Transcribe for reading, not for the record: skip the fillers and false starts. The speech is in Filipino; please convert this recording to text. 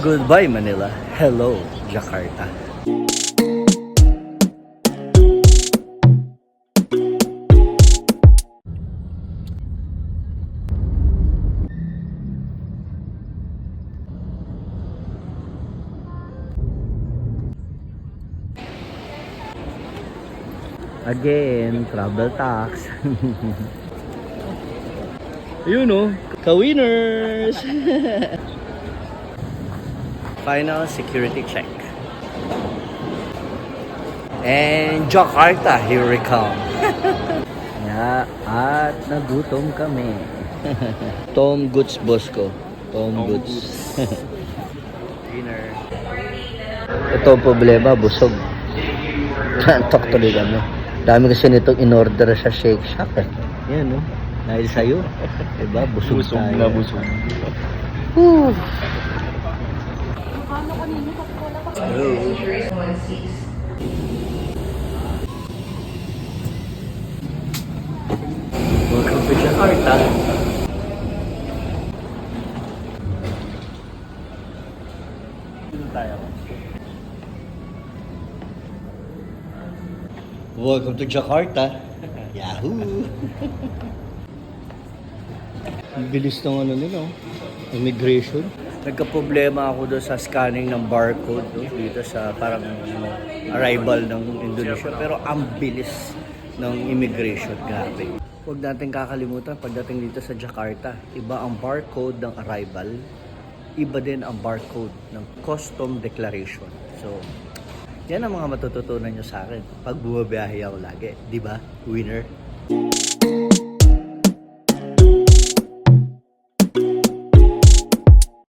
Goodbye Manila. Hello Jakarta. Again, travel tax. Ayun o, ka-winners! Final security check. And Jakarta, here we come. Yeah, at nagutom kami. Tom Goods, boss ko. Tom Goods. Winner. Ito ang problema, busog. Antok tuloy kami. Dami kasi nitong in-order sa Shake Shack eh. Yan no. Dahil sa'yo. Diba? Busog tayo. Busog. Whew. Welcome to Jakarta. Welcome to Jakarta. Yahoo! Ang bilis ng ano nila, immigration. Nagka-problema ako doon sa scanning ng barcode dito sa parang arrival ng Indonesia. Pero ang bilis ng immigration, grabe. Huwag natin kakalimutan pagdating dito sa Jakarta, iba ang barcode ng arrival, iba din ang barcode ng custom declaration. So, yan ang mga matututunan nyo sa akin pag bumabiyahe ako lagi. Di ba? Winner?